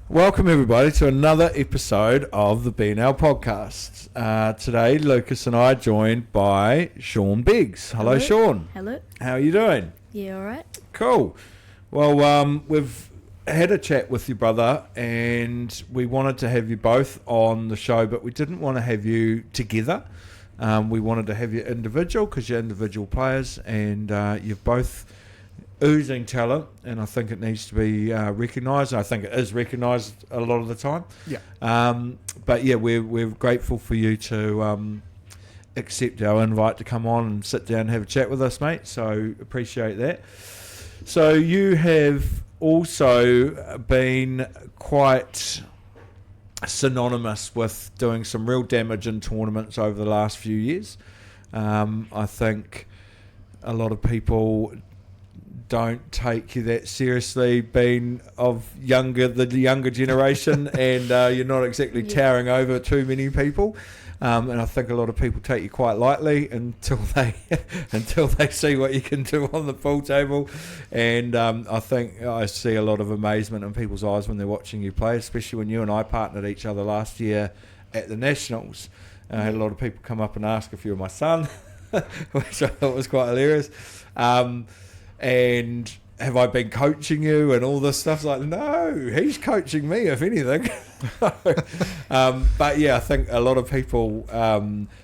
Welcome everybody to another episode of the BnL podcast. Today Lucas and I are joined by Sean Biggs. Hello Sean. Hello. How are you doing? Yeah, alright. Cool. Well, we've had a chat with your brother and we wanted to have you both on the show, but we didn't want to have you together. We wanted to have you individual because you're individual players and you've both oozing talent, and I think it needs to be recognised. I think it is recognised a lot of the time. Yeah. But yeah, we're grateful for you to accept our invite to come on and sit down and have a chat with us, mate. So appreciate that. So you have also been quite synonymous with doing some real damage in tournaments over the last few years. I think a lot of people don't take you that seriously, being of the younger generation, and you're not exactly towering over too many people. And I think a lot of people take you quite lightly until they see what you can do on the pool table. And I think I see a lot of amazement in people's eyes when they're watching you play, especially when you and I partnered each other last year at the Nationals. I had a lot of people come up and ask if you were my son, which I thought was quite hilarious. And have I been coaching you and all this stuff? Like, no, he's coaching me, if anything. But yeah, I think a lot of people,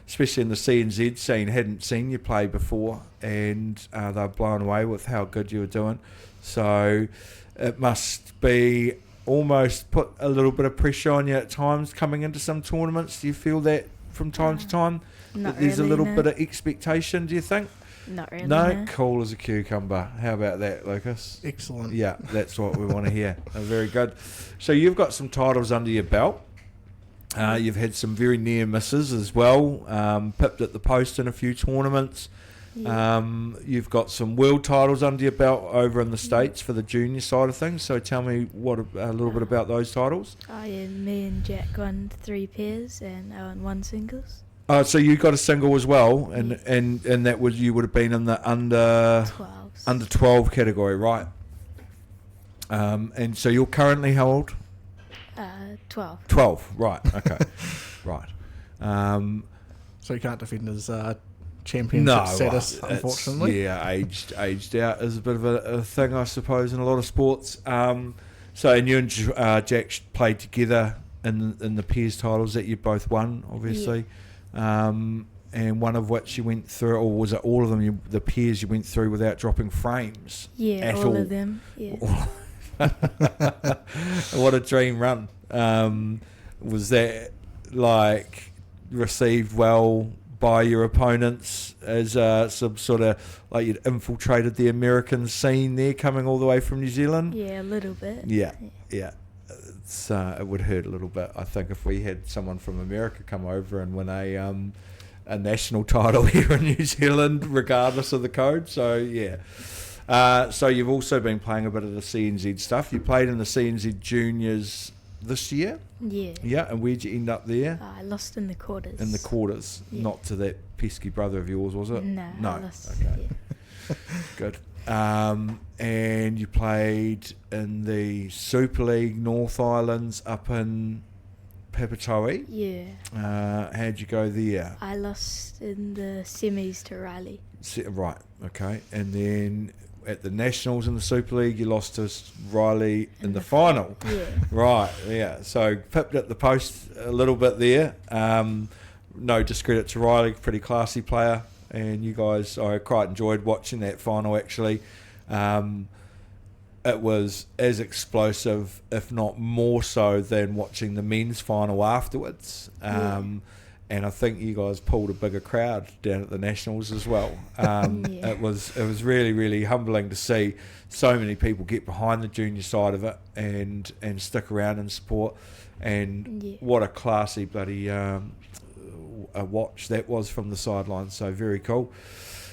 especially in the CNZ scene, hadn't seen you play before, and they're blown away with how good you were doing. So it must be almost put a little bit of pressure on you at times coming into some tournaments. Do you feel that from time to time? Not There's really, a little no. bit of expectation, do you think? Not really. No, cool as a cucumber. How about that, Lucas? Excellent. Yeah, that's what we want to hear. Very good. So you've got some titles under your belt. You've had some very near misses as well. Pipped at the post in a few tournaments. Yeah. You've got some world titles under your belt over in the States for the junior side of things. So tell me a little bit about those titles. Oh yeah, me and Jack won 3 pairs and I won 1 singles. So you got a single as well, and that was, you would have been in the under 12 category, right? And so you're currently how old? 12. 12, right? Okay, right. So he can't defend his championship status, unfortunately. Yeah, aged out is a bit of a thing, I suppose, in a lot of sports. So and you and Jack played together in the pairs titles that you both won, obviously. Yeah. And one of which you went through, or was it all of them, the pairs you went through without dropping frames? Yeah, all of them. Yeah. What a dream run. Was that like received well by your opponents as some sort of, like, you'd infiltrated the American scene there, coming all the way from New Zealand? Yeah, a little bit. Yeah. It would hurt a little bit, I think, if we had someone from America come over and win a national title here in New Zealand, regardless of the code. So yeah. So you've also been playing a bit of the CNZ stuff. You played in the CNZ juniors this year. Yeah. Yeah, and where'd you end up there? I lost in the quarters. In the quarters, Yeah. not to that pesky brother of yours, was it? No. No. I lost, Okay. Yeah. Good. And you played in the Super League North Islands up in Papatoe. Yeah. How'd you go there? I lost in the semis to Riley. Right, okay. And then at the Nationals in the Super League, you lost to Riley in the final. Yeah. Right, yeah. So pipped at the post a little bit there. No discredit to Riley, pretty classy player. And you guys, I quite enjoyed watching that final, actually. It was as explosive, if not more so, than watching the men's final afterwards. And I think you guys pulled a bigger crowd down at the Nationals as well. It was really, really humbling to see so many people get behind the junior side of it and stick around and support. And what a classy bloody a watch that was from the sidelines. So very cool.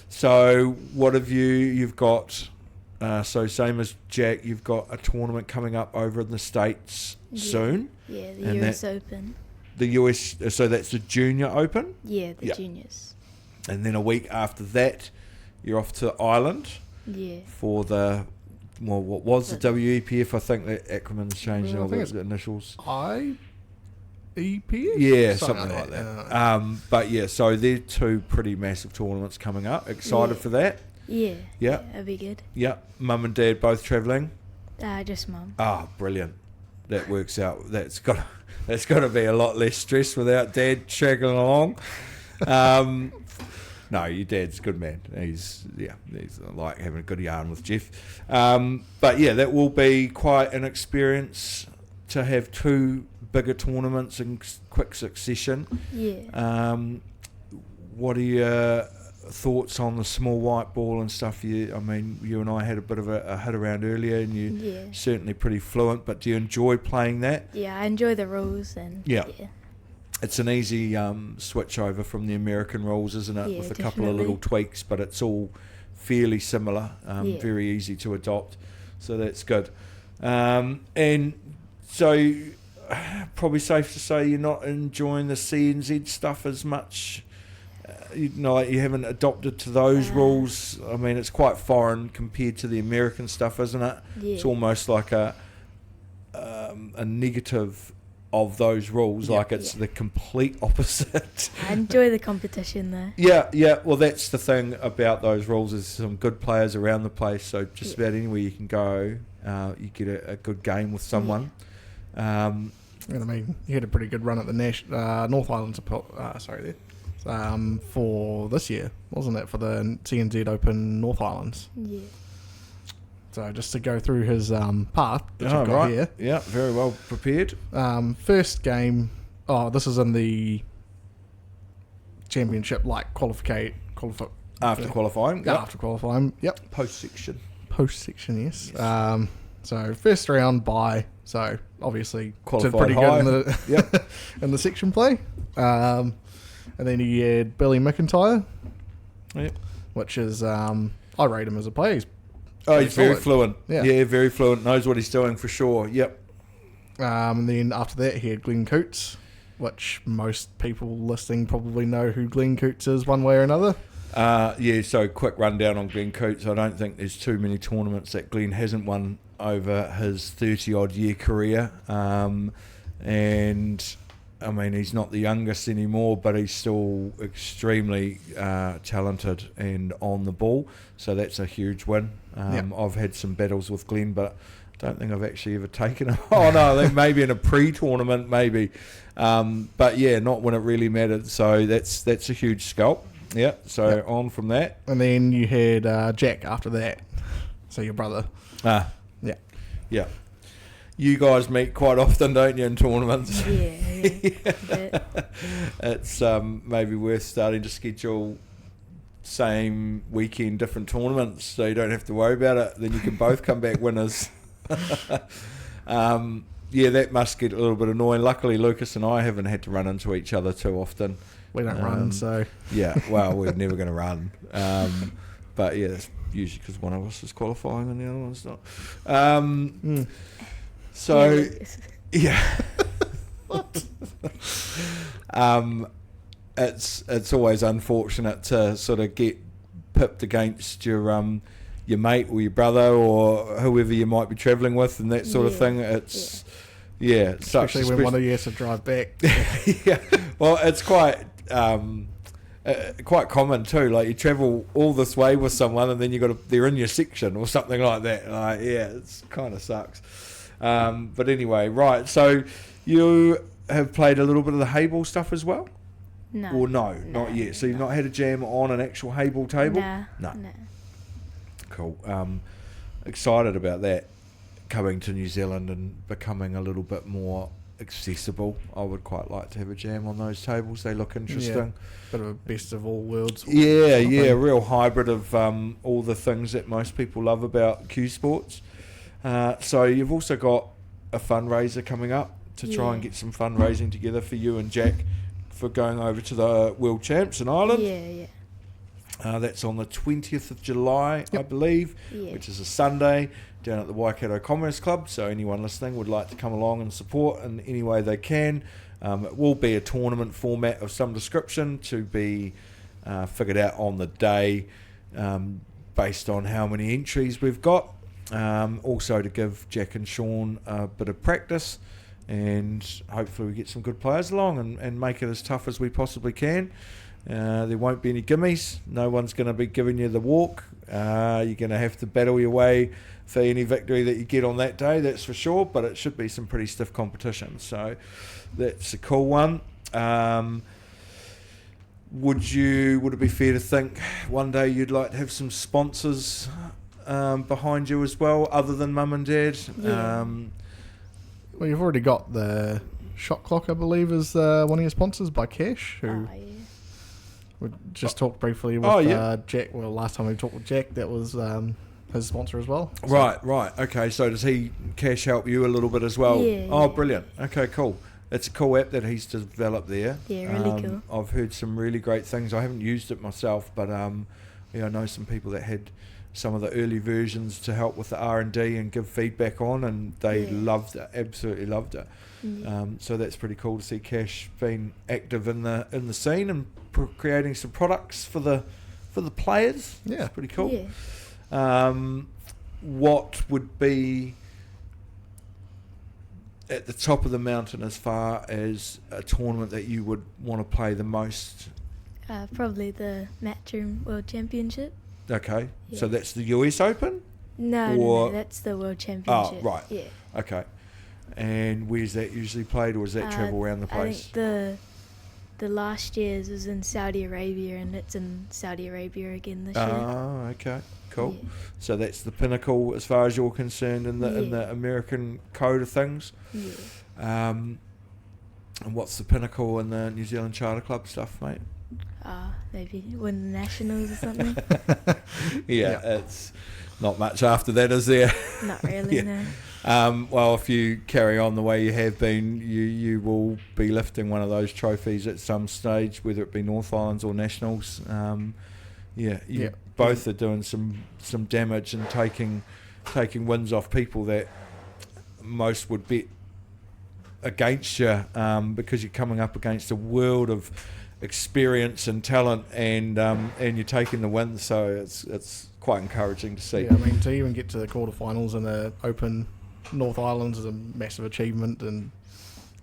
So what have you've got, so same as Jack, you've got a tournament coming up over in the States soon. Yeah, the US Open. The US, so that's the Junior Open? Yeah, the juniors. And then a week after that, you're off to Ireland Yeah. for the well, what was the WEPF? I think that acronym's changed all the initials. IEPF? Yeah, something like that. But yeah, so they're two pretty massive tournaments coming up. Excited for that? Yeah. Yeah. That'd be good. Yeah. Mum and Dad both travelling? Just Mum. Brilliant. That works out. That's got to be a lot less stress without Dad shagging along. No, your dad's a good man. He's like having a good yarn with Jeff. But yeah, that will be quite an experience to have two bigger tournaments in quick succession. Yeah. What are your thoughts on the small white ball and stuff? You and I had a bit of a hit around earlier, and you're certainly pretty fluent. But do you enjoy playing that? Yeah, I enjoy the rules and yeah. It's an easy switch over from the American rules, isn't it? Yeah, with a couple of little tweaks, but it's all fairly similar. Very easy to adopt, so that's good. And so, probably safe to say you're not enjoying the CNZ stuff as much. You haven't adopted to those rules. I mean, it's quite foreign compared to the American stuff, isn't it? Yeah. It's almost like a negative of those rules, like it's the complete opposite. I enjoy the competition though. Yeah. Well, that's the thing about those rules. There's some good players around the place, so just about anywhere you can go, you get a good game with someone. And I mean, you had a pretty good run at the North Islands, for this year, wasn't it? For the CNZ Open North Islands. Yeah. So just to go through his path that you've got here. Yeah, very well prepared. First game, this is in the championship, like after qualifying. After qualifying, yep. Post-section, yes. So first round bye, so obviously qualified did pretty high. Good in the, in the section play. And then you had Billy McIntyre, which is, I rate him as a player. He's very fluent. Yeah, very fluent. Knows what he's doing for sure. Yep. And then after that, he had Glenn Coots, which most people listening probably know who Glenn Coots is one way or another. So quick rundown on Glenn Coots. I don't think there's too many tournaments that Glenn hasn't won over his 30-odd year career. And, I mean, he's not the youngest anymore, but he's still extremely talented and on the ball. So that's a huge win. I've had some battles with Glenn, but I don't think I've actually ever taken him. Oh, no, I think maybe in a pre-tournament, maybe. But, yeah, not when it really mattered. So that's a huge scalp. Yeah, so on from that. And then you had Jack after that. So your brother. Yeah. You guys meet quite often, don't you, in tournaments? Yeah. It's maybe worth starting to schedule same weekend different tournaments so you don't have to worry about it. Then you can both come back winners. That must get a little bit annoying. Luckily, Lucas and I haven't had to run into each other too often. We don't run, so... Yeah, well, we're never going to run. But, yeah, that's usually because one of us is qualifying and the other one's not. So, yeah. It's always unfortunate to sort of get pipped against your mate or your brother or whoever you might be travelling with and that sort of thing. It's especially when one of you has to drive back. Yeah, well, it's quite common too. Like you travel all this way with someone and then they're in your section or something like that. It's kind of sucks. But anyway, right. So you have played a little bit of the hayball stuff as well? No. Or no, not yet. So you've not had a jam on an actual hayball table? No. Cool. Excited about that coming to New Zealand and becoming a little bit more accessible. I would quite like to have a jam on those tables. They look interesting. Yeah, bit of a best of all worlds. Yeah, a real hybrid of all the things that most people love about Q Sports. So you've also got a fundraiser coming up to try and get some fundraising together for you and Jack for going over to the World Champs in Ireland. Yeah. That's on the 20th of July, I believe, which is a Sunday, down at the Waikato Commerce Club. So anyone listening would like to come along and support in any way they can. It will be a tournament format of some description to be figured out on the day based on how many entries we've got. Also to give Jack and Sean a bit of practice, and hopefully we get some good players along and make it as tough as we possibly can. There won't be any gimmies. No one's going to be giving you the walk. You're going to have to battle your way for any victory that you get on that day, that's for sure, but it should be some pretty stiff competition. So that's a cool one. Would it be fair to think one day you'd like to have some sponsors behind you as well, other than mum and dad? Yeah. Well, you've already got the Shot Clock, I believe, is one of your sponsors by Cash, who Oh, yeah. we just talked briefly with yeah. Jack. Well, last time we talked with Jack, that was his sponsor as well. So, Right. Okay, so does he Cash help you a little bit as well? Yeah, Oh, yeah. brilliant. Okay, cool. It's a cool app that he's developed there. Yeah, really cool. I've heard some really great things. I haven't used it myself, but I know some people that had some of the early versions to help with the R&D and give feedback on, and they loved it, absolutely loved it. Yeah. So that's pretty cool to see Cash being active in the scene and creating some products for the players. Yeah. It's pretty cool. Yeah. What would be at the top of the mountain as far as a tournament that you would want to play the most? Probably the Matchroom World Championship. Okay, so Yeah. that's the US Open? No, that's the World Championship. Oh, right. Yeah. Okay. And where's that usually played, or does that travel around the place? I think the last year's was in Saudi Arabia, and it's in Saudi Arabia again this year. Oh, okay. Cool. Yeah. So that's the pinnacle as far as you're concerned in the American code of things. Yeah. And what's the pinnacle in the New Zealand Charter Club stuff, mate? Maybe win the Nationals or something. Yeah, it's not much after that, is there? Not really, Yeah. no. Well, if you carry on the way you have been, you will be lifting one of those trophies at some stage, whether it be North Islands or Nationals. You both are doing some damage and taking wins off people that most would bet against you, because you're coming up against a world of experience and talent, and you're taking the win. So it's quite encouraging to see. Yeah, I mean, to even get to the quarterfinals in the Open North Islands is a massive achievement, and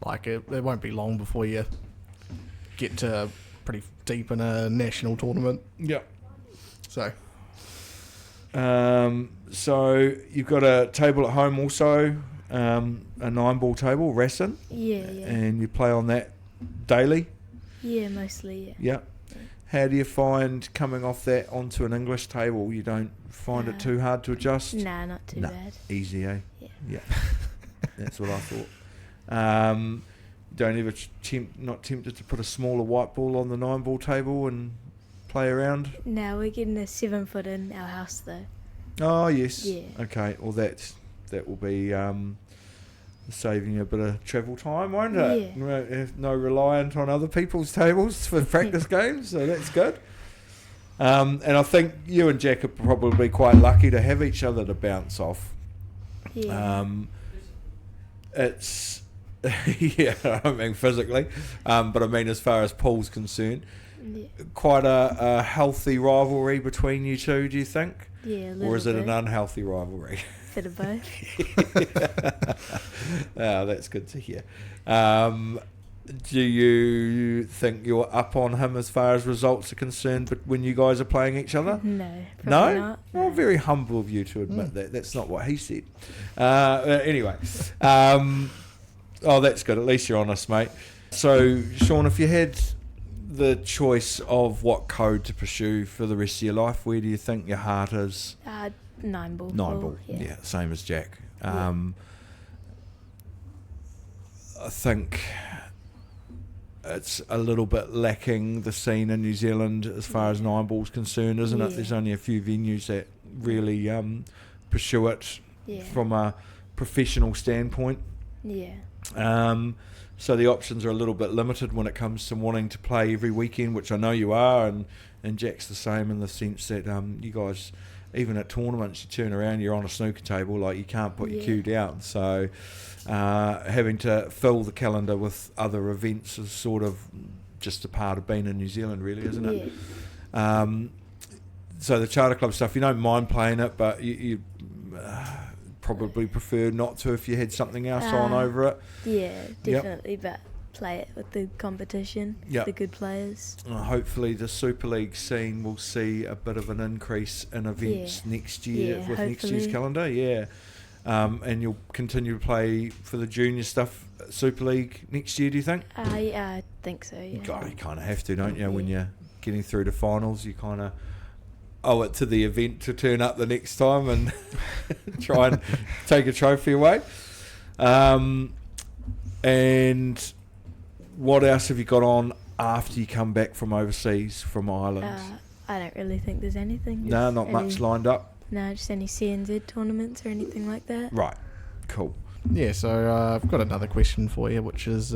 like it won't be long before you get to pretty deep in a national tournament. Yeah. So, so you've got a table at home also, a 9-ball table, Rassin, Yeah. and you play on that daily. Yeah, mostly, Yeah. How do you find coming off that onto an English table? You don't find it too hard to adjust? Nah, not too bad. Easy, eh? Yeah. That's what I thought. Don't ever not tempted to put a smaller white ball on the 9-ball table and play around? No, we're getting a 7-foot in our house though. Oh, yes. Yeah. Okay, well that will be saving you a bit of travel time, won't it? Yeah. No reliant on other people's tables for practice games, so that's good. And I think you and Jack are probably quite lucky to have each other to bounce off. Yeah. It's yeah, I mean physically, but I mean as far as Paul's concerned, Yeah. quite a healthy rivalry between you two, do you think? Yeah, a little Or is it bit. an unhealthy rivalry? Bit of both. Oh, that's good to hear. Do you think you're up on him as far as results are concerned, but when you guys are playing each other? No, No? probably not. Well, No. very humble of you to admit that. That's not what he said. Anyway. Oh, that's good. At least you're honest, mate. So, Sean, if you had the choice of what code to pursue for the rest of your life, where do you think your heart is? 9-ball. 9-ball. Yeah, same as Jack. I think it's a little bit lacking the scene in New Zealand as far as 9-ball's concerned, isn't it? Yeah. There's only a few venues that really pursue it Yeah. from a professional standpoint. Yeah. So the options are a little bit limited when it comes to wanting to play every weekend, which I know you are, and Jack's the same in the sense that you guys, even at tournaments, you turn around, you're on a snooker table, like you can't put your cue down. So having to fill the calendar with other events is sort of just a part of being in New Zealand, really, isn't it? Yeah. So the Charter Club stuff, you don't mind playing it, but you probably prefer not to if you had something else on over it. Yeah, definitely, but play it with the competition, the good players. Hopefully the Super League scene will see a bit of an increase in events next year with next year's calendar. And you'll continue to play for the junior stuff Super League next year, do you think? I think so, yeah. You kind of have to, don't you? When you're getting through to finals, you kind of owe it to the event to turn up the next time and try and take a trophy away. And what else have you got on after you come back from overseas, from Ireland? I don't really think there's anything. No, not much lined up? No, just any CNZ tournaments or anything like that. Right, cool. Yeah, so I've got another question for you, which is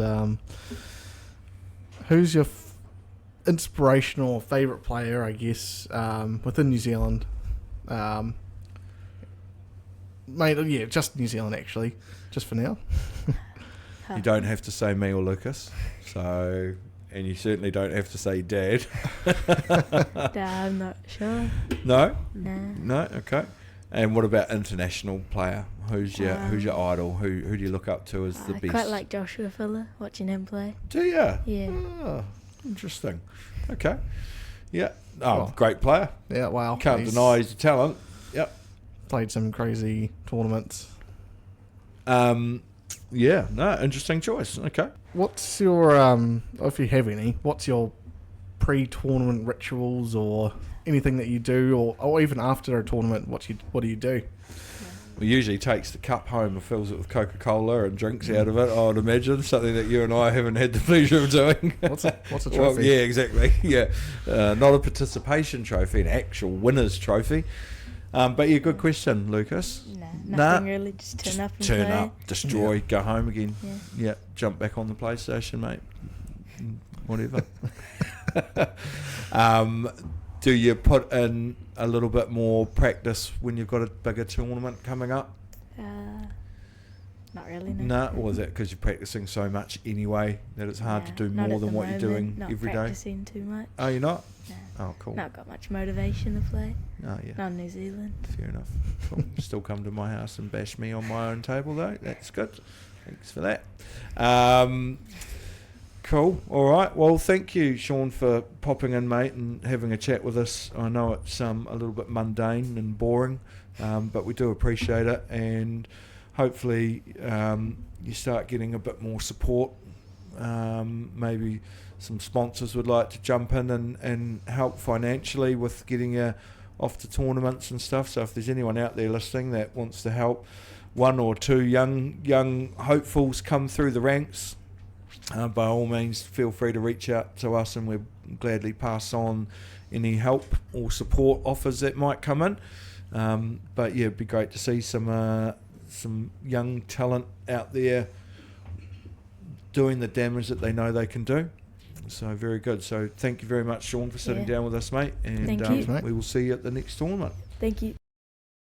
who's your inspirational favourite player, I guess, within New Zealand? Just New Zealand, actually, just for now. You don't have to say me or Lucas, and you certainly don't have to say Dad. I'm not sure. No? No. Okay. And what about international player? Who's your idol? Who do you look up to as the best? I quite like Joshua Filler, watching him play. Do you? Yeah. Oh, interesting. Okay. Yeah. Great player. Yeah, wow. Can't deny his talent. Yep. Played some crazy tournaments. Interesting choice. Okay. What's your, if you have any, what's your pre-tournament rituals or anything that you do, or even after a tournament, what do you do? Well, usually takes the cup home and fills it with Coca-Cola and drinks out of it, I would imagine, something that you and I haven't had the pleasure of doing. What's a trophy? Well, yeah, exactly. Yeah. Not a participation trophy, an actual winner's trophy. But yeah, good question, Lucas. Nothing really, just turn up and turn play. up, destroy, go home again. Yeah, jump back on the PlayStation, mate. Whatever. Do you put in a little bit more practice when you've got a bigger tournament coming up? Not really, no. No, or is that because you're practicing so much anyway that it's hard to do more than what you're doing every day? Not practicing too much. Oh, you're not? No. Oh, cool. Not got much motivation to play. Oh, yeah. Not in New Zealand. Fair enough. Cool. Still come to my house and bash me on my own table, though. That's good. Thanks for that. Cool. All right. Well, thank you, Sean, for popping in, mate, and having a chat with us. I know it's a little bit mundane and boring, but we do appreciate it, and hopefully you start getting a bit more support. Maybe some sponsors would like to jump in and help financially with getting you off to tournaments and stuff. So if there's anyone out there listening that wants to help one or two young hopefuls come through the ranks, by all means feel free to reach out to us, and we'll gladly pass on any help or support offers that might come in. But yeah, it'd be great to see some young talent out there doing the damage that they know they can do. So very good. So thank you very much, Sean, for sitting down with us, mate. And Thank you. We will see you at the next tournament. Thank you.